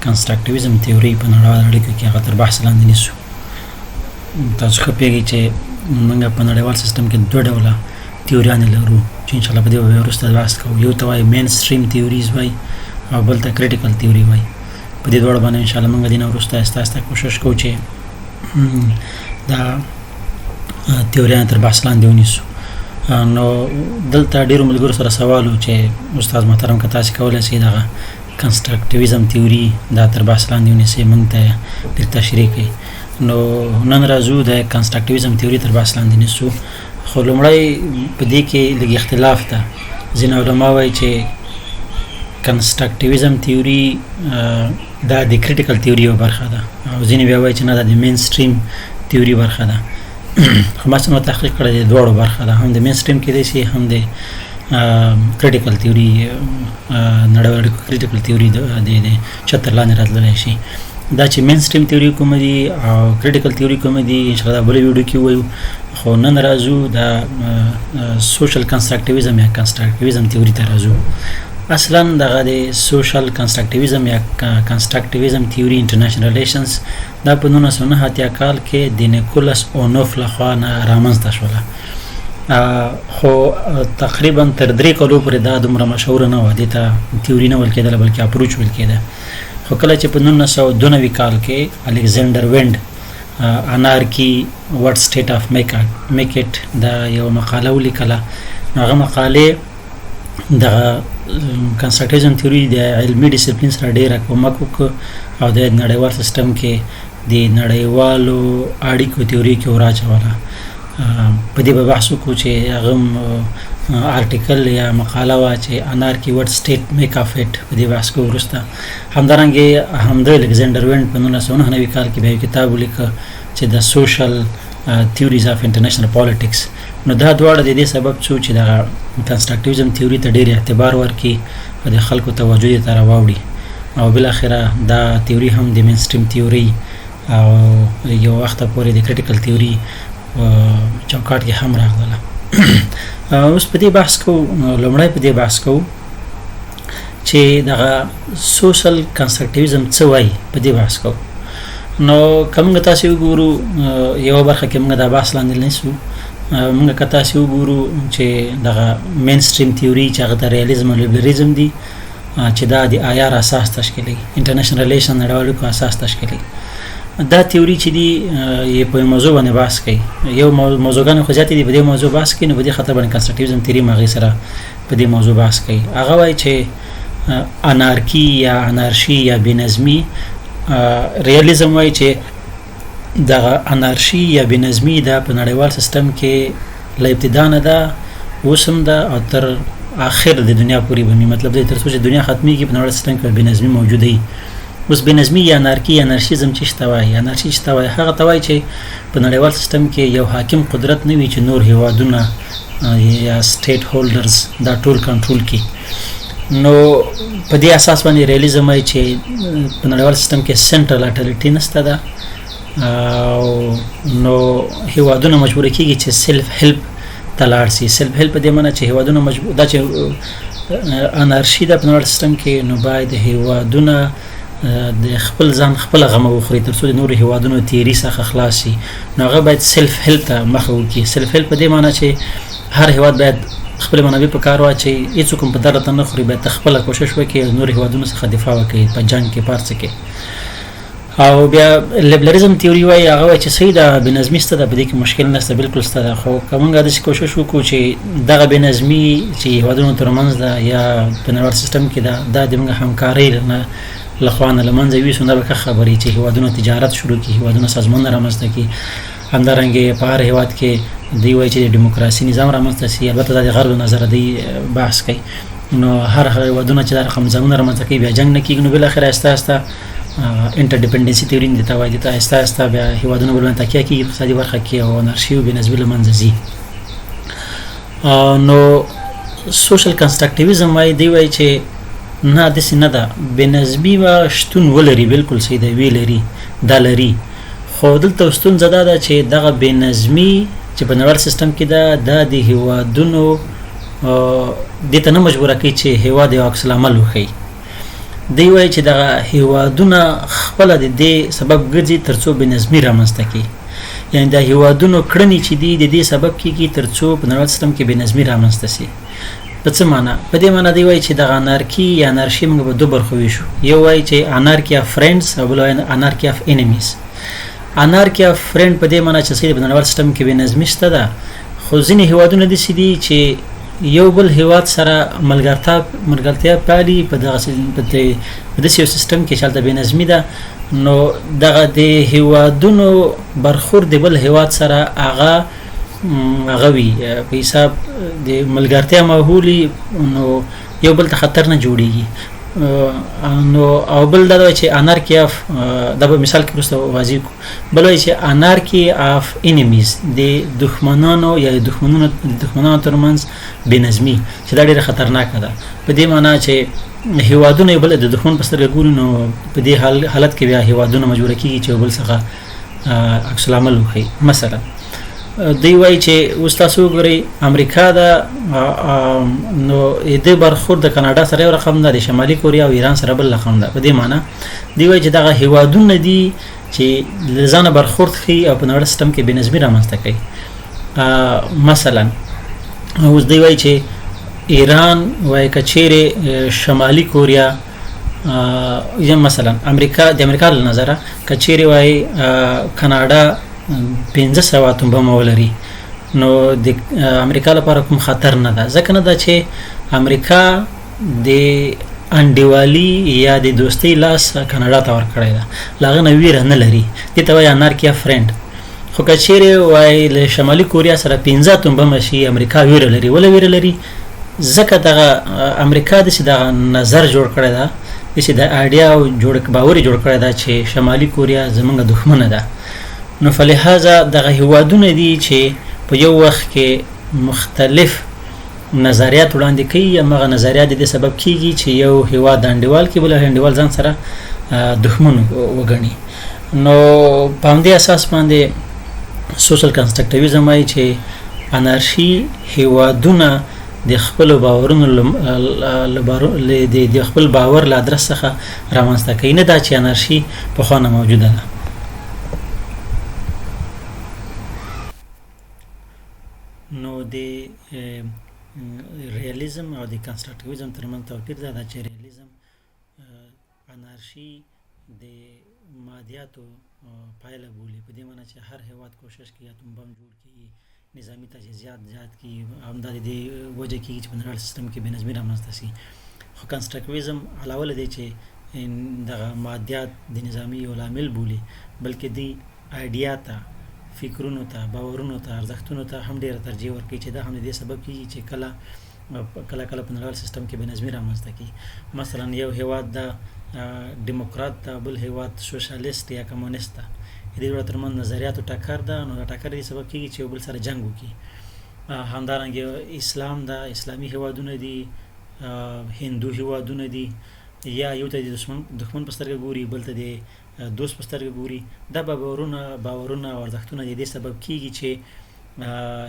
کنسټرکټیویزم تیوري په نړیواله اړیکو کې هغه تر بحث لاندې نیسو. تاسو ښه پوهېږئ چې موږ په نړیوال سیستم کې دوه ډوله تیوریانې لرو چې انشاءالله په دې به وروسته بحث کوو. یو ته وایي مین سټریم تیوریز وایي او بل ته کریټیکل تیوري وایي. په دې دواړو باندې انشاءالله موږ د دې نه وروسته آهسته کوشش کوو چې دا تیوریانې تر بحث لاندې ونیسو. نو دلته ډېرو ملګرو سره سوال و چې استاد محترم که تاسې کولی شئ دغه کنسټرکټیویزم تیوري دا تر بحث لاندې ونیسئ، موږ ته لږ تشریح کړئ. نو نن راځو د کنسټرکټیویزم تیوري تر بحث لاندې نیسو. خو لومړی په دې کې لږ اختلاف ده. ځینې علما وایي چې کنسټرکټیویزم تیوري دا د کریټیکل تیوري یوه برخه ده او ځینې بیا وایي چې نه دا د مین سټریم تیوري برخه ده. خو ما څومره تحقیق کړی د دواړو برخه ده، هم د مین سټریم کېدای شي هم د کریټیکل تیوري نړیوال اړیکو کریټیکل تیوري د چتر لاندې راتللی شي. دا چې مین سټریم تیوري کومه دي او کریټیکل تیوري کومه دي انشاءالله دا بلې ویډیو کې ووایو. خو نن راځو دا سوشل کنسټرکټیویزم یا کنسټرکټیویزم تیوري ته راځو. اصلا دغه د سوشل کنسټرکټیویزم یا کنسټرکټیویزم تیوري انټرنیشنل ریلیشنز دا په 1980 کال کې د نیکولس اونوف لخوا نه رامنځته شوله. خو تقریبا تر 3 کالو پورې دا دومره مشهوره نه وه، دې ته تیوري نه ویل کېدله بلکې اپروچ ویل کېده. خو کله چې په 1992 کال کې الکساندر وینډ انارکی وات سټیټ اف میک اټ دا یو مقاله ولیکله. هغه مقالې د کنسټرکټیویزم تیوري د علمي ډیسپلین سره ډېره کومک وکړ او د نړیوال سیستم کې د نړیوالو اړیکو تیوري کې وراچوله. په دې به بحث وکړو چې هغه آرټیکل یا مقاله وه چې انارکی وات سټیټ میک اف اټ. په دې بحث کې وروسته همدارنګې همد الکساندر وینډ په 1999 کال کې بیا یو کتاب ولیکه چې د سوشل تیوریز اف انټرنیشنل پالیټکس. نو دا دواړه د دې سبب څو چې دغه کنسټرکټیویزم تیوري ته ډېر اعتبار ورکړي او د خلکو توجه یې ته راواوړي او بالاخره دا تیوري هم د مین سټریم تیوري او یو وخته پورې د کریټیکل تیوري چوکاټ کې هم راغله. اوس په دې بحث کوو، لومړی په دې بحث کوو چې دغه سوشل کنسټرکټیویزم څه وایي. په دې بحث کوو. نو که موږ تاسې وګورو یوه برخه کې موږ دا بحث لاندې نیسو. موږ که تاسې وګورو چې دغه مین سټریم تیوري چې هغه ته ریالیزم او لیبرلیزم دي چې دا د آیار اساس تشکیلوي، انټرنیشنل ریلیشن نړیوال اړیکو اساس تشکیلوي. دا تیوري چې دي یې په موضوع باندې بحث کوي. یو موضوعګانې خو زیاتې دي په دې موضوع بحث کوي. نو په دې خاطر باندې کنسټرکټیویزم تیوري هم هغې سره په دې موضوع بحث کوي. هغه وایي چې انارکي یا انارشي یا بېنظمي، ریالیزم وایي چې دغه انارشي یا بېنظمي دا په نړیوال سیستم کې له ابتدا نه ده، اوس هم ده او تر آخر د دنیا پورې به وي. مطلب دی تر څو چې دنیا ختمېږي په نړیوال سیستم کې بېنظمي موجوده وي. اوس بېنظمي یا انارکي یا انارشیزم چې شته وایي، انارشي چې ته وایي هغه ته وایي چې په نړیوال سیستم کې یو حاکم قدرت نه وي چې نور هیوادونه یا سټیټ هولډرز دا ټول کنټرول کړي. نو په دې اساس باندې ریالیزم وایي چې په نړیوال سیستم کې سنټرل اټاریټي نشته ده او نو هیوادونه مجبوره کېږي چې سیلف هیلپ ته لاړ شي. سیلف هیلپ په دې معنی چې هیوادونه مجبور دا چې انارشي ده په نړیوال سیستم کې، نو باید هیوادونه د خپل ځان خپله غمه وخوري تر څو د نورو هیوادونو تیري څخه خلاص شي. نو هغه باید سیلف هیلپ ته مخه وکړي. سیلف هیلپ په دې معنی چې هر هیواد باید خپل منابع په کار واچوي، هېڅوک هم په درته نه خوري، باید خپله کوشش وکړي او نورو هیوادونو څخه دفاع وکړي په جنګ کې په هر څه کې. او بیا لیبرلیزم تیوري وایي هغه وایي چې صحیح ده بېنظمي شته ده، په دې کې مشکل نشته، بالکل شته ده. خو که موږ داسې کوشش وکړو چې دغه بېنظمي چې هیوادونو ترمنځ ده یا په نړیوال سیستم کې ده دا د موږ همکارۍ لخوا نه له منځه یوسو، نه به ښه خبرې چې هیوادونه تجارت شروع کړي، هیوادونه سازمانونه رامنځته کړي. همدارنګې په هر هیواد کې دوی وایي چې د ډیموکراسي نظام رامنځته شي. البته دا د غرب له نظره دوی بحث کوي. نو هر هیوادونه چې دا رقم نظامونه رامنځته کوي بیا جنګ نه کېږي. نو بالاخره آهسته آهسته انټرډیپنډنسي تیوري دې ته وایي، دې ته آهسته آهسته بیا هیوادونه بل باندې تکیه کېږي اقتصادي برخه کې او انارشي او بېنظمي له منځه ځي. نو سوشل کنسټرکټیویزم وایي دی وایي چې نه داسې نه ده، بېنظمي به شتون ولري، بالکل صحیح ده، وی لري، دا لري. خو دلته ستونزه دا ده چې دغه بېنظمي چې په نړیوال سیستم کې ده دا د هیوادونو دې ته نه مجبوره کوي چې هیواد یو عکس العمل وښیي. دی وایي چې دغه هیوادونه خپله د دې سبب ګرځي تر څو بېنظمي رامنځته کړي. یعنې د هیوادونو کړنې چې دي د دې سبب کېږي تر څو په نړیوال سیستم کې بېنظمي رامنځته سي. په څه معنا؟ په دې معنا دی وایي چې دغه انارکي یا انارشي موږ په دوه برخو ویشو. یو وایي چې انارکي اف فرینډز او بل وایي انارکي اف انیمیز. انارکي اف فرینډ په دې معنا چې څه په نړیوال سیستم کې بېنظمي شته ده، خو ځینې هیوادونه داسې دي چې یو بل هیواد سره ملګرتیا پالي په داسې یو سیستم کې چې هلته بېنظمي ده، نو دغه د هیوادونو برخورد د بل هیواد سره هغه وي په حساب د ملګرتیا ماحولي، نو یو بل ته خطر نه جوړیږي. نو او بل دا چې انارکي اف دا به مثال کې وروسته واضح کو. بل وایي چې انارکي اف انیمیز د دښمنانو یا دښمنانو ترمنځ بېنظمي چې دا ډېره خطرناکه ده. په دې معنا چې هیوادونه یو بل د دښمن په سترګه ګوري، نو په دې حالت کې بیا هیوادونه مجبوره کېږي چې یو بل څخه عکس العمل وښیي. مثلا دوی وایي چې اوس تاسو وګورئ امریکا ده، نو د برخورد د کاناډا سره یو رقم ده، د شمالي کوریا او ایران سره بل رقم ده. په دې معنا دوی وایي چې دغه هیوادونه دي چې له ځانه برخورد ښیي او په نړیوال سیستم کې بېنظمي رامنځته کوي. مثلا اوس دوی وایي چې ایران وایي که چیرې شمالي کوریا یا مثلا د امریکا له نظره که چیرې وایي کاناډا 500 اتوم بم ولري، نو د امریکا لپاره کوم خطر نه ده، ځکه نه ده چې امریکا د انډیوالي یا د دوستۍ لاس کاناډا ته ورکړی ده، له هغه نه ویره نه لري. دې ته وایي انارکي اف فرینډ. خو که چیرې وایي له شمالي کوریا سره 15 اتوم بم شي، امریکا ویره لري. ولې ویره لري؟ ځکه دغه امریکا داسې دغه نظر جوړ کړی ده، داسې د آیډیا او باور جوړ کړی ده چې شمالي کوریا زموږ دښمنه ده. نو فلهذا دغه هیوادونه دي چې په یو وخت کې مختلف نظریات وړاندې کوي، همغه نظریات د دې سبب کېږي چې یو هیواد د انډیوال کې بل انډیوال ځان سره دښمن وګڼي. نو په همدې اساس باندې سوشل کنسټرکټیویزم وایي چې انارشي هیوادونه د خپل باورونو د خپل باور له ادرس څخه رامنځته کوي، نه دا چې انارشي پخوانه موجوده ده. نو د ریالیزم او د کنسټرکټیویزم ترمنځ توپیر دا چې ریالیزم انارشي د مادیاتو پایله بولي، په دې معنی چې هر هیواد کوشش کوي اتوم بم جوړ کړي، نظامی تجهیزات زیات کړي، همدا د دې وجه کېږي چې په نړیوال سیستم کې بېنظمي رامنځته شي. خو کنسټرکټیویزم علاوه له دې چې دغه مادیات د نظامي یو لامل بولي، بلکې دوی آیډیا ته، فکرونو ته، باورونو ته، ارزښتونو ته هم ډېره ترجیح ورکوي چې دا هم د دې سبب کېږي چې کله په نړیوال سیستم کې بېنظمي رامنځته کړي. مثلا یو هیواد د ډیموکرات ده، بل هیواد سوشالیست یا کمونیست ده، د دې دواړو ترمنځ نظریاتو ټکر ده، نو دا ټکر دې سبب کېږي چې یو بل سره جنګ وکړي. همدارنګه اسلام ده، اسلامي هیوادونه دي، هندو هیوادونه دي، یا یو ته د دښمن په سترګه ګوري، بل ته د دوست په سترګه ګوري. دا باورونه او ارزښتونه د دې سبب کېږي چې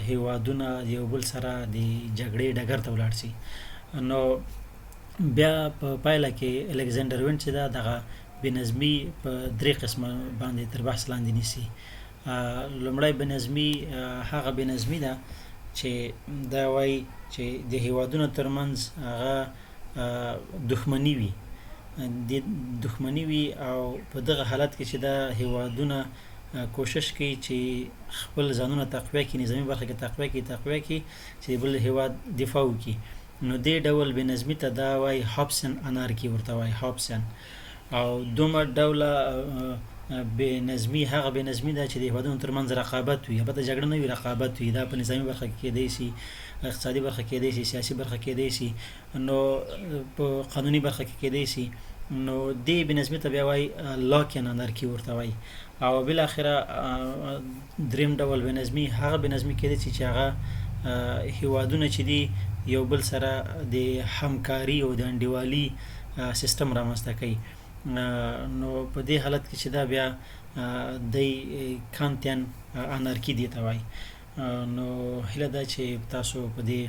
هیوادونه یو بل سره د جګړې ډګر ته ولاړ شي. نو بیا په پایله کې الکساندر وینډ چې دا دغه بېنظمي په 3 قسمه باندې تر بحث لاندې نیسي. لومړی بېنظمي هغه بېنظمي ده چې دا وایي چې د هیوادونو ترمنځ هغه دښمني وي او په دغه حالت کې چې دا هیوادونه کوشش کوي چې خپل ځانونه تقویه کړي، نظامي برخه کې تقویه کړي چې بل هیواد دفاع وکړي. نو دې ډول بېنظمي ته دا وایي هابسن انارکي ورته وایي هابسن. او دومره ډوله بېنظمي هغه بېنظمي ده چې د هیوادونو ترمنځ رقابت وي، البته جګړه نه وي، رقابت وي. دا په نظامي برخه کې کېدی شي، اقتصادي برخه کېدی شي، سیاسي برخه کېدی شي، نو په قانوني برخه کې کېدی شي. نو دې بېنظمي ته بیا وایي لاکن انارکي ورته وایي. او بالاخره دریم ډول بېنظمي هغه بېنظمي کېدی شي چې هغه هیوادونه چې دي یو بل سره د همکاري او د انډیوالي سیستم رامنځته کوي. نو په دې حالت کې چې دا بیا د کانتین انارکي دی ته وایي. نو هیله ده چې تاسو په دې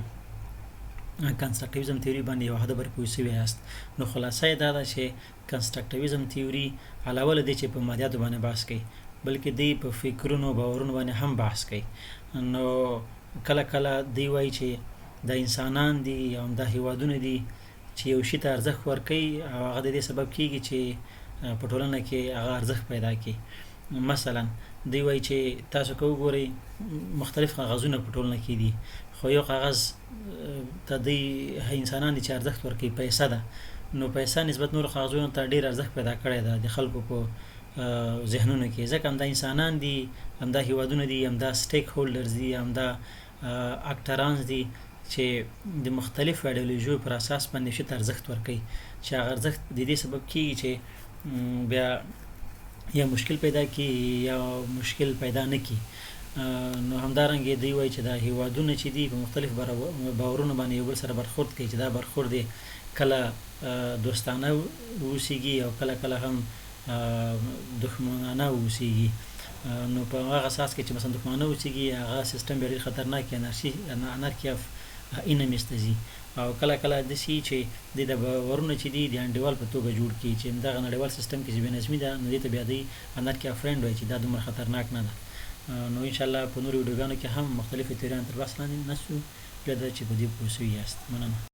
کنسټرکټیویزم تیوري باندې یو حد بر پوه شوي یاست. نو خلاصه یې دا ده چې کنسټرکټیویزم تیوري علاوه له دې چې په مادیاتو باندې بحث کوي بلکې دی په فکرونو باورونو باندې هم بحث کوي. نو کله کله دی وایي چې د انسانان دي یا هم د هیوادونه دي چې یو شي ته ارزښت ورکوي او هغه د دې سبب کیږي چې په ټولنه کې هغه ارزښت پیدا کړي. مثلا دی وایي چې تاسو که وګورئ مختلف کاغذونه په ټولنه کې دي خو یو کاغذ ته دی انسانان دي چې ارزښت ورکوي پیسه ده. نو پیسه نسبت نورو کاغذونو ته ډېر ارزښت پیدا کړی ده د خلکو په ذهنونو کې ځکه همدا انسانان دي همدا هیوادونه دي همدا سټیک هولډرز دي همدا اکټرانز دي چې د مختلفو ایډیالوژیو پر اساس باندې شي ته ارزښت ورکوي چې هغه ارزښت د دې سبب کیږي چې بیا یا مشکل پیدا کی یا مشکل پیدا نه کی. نو همدارنګه دی وایي چې دا هیوادونه چې دي په مختلف باورونو باندې یو بل سره برخورد کوي چې دا برخورد دی کله دوستانه اوسیږي او کله کله هم دښمنانه اوسیږي. نو په هغه اساس کې چې مثلا دښمنانه اوسیږي هغه سیستم ډېر خطرناک انارکی اف انمیست دي او کله کله د شي چې د باورونه چې دي د انډیوال په توګه جوړ کی چې دغه نړیوال سیستم کې چې بنظمي ده نو دې ته بیا دی انارکی اف فرند وایي چې دا دومره خطرناک نه ده. نو ان شاء الله په نورو ویډیوګانو کې هم مختلفې تیوریان تر بحث لاندې نشو بیا دا چې په دې پوه شوي یاست. مننه.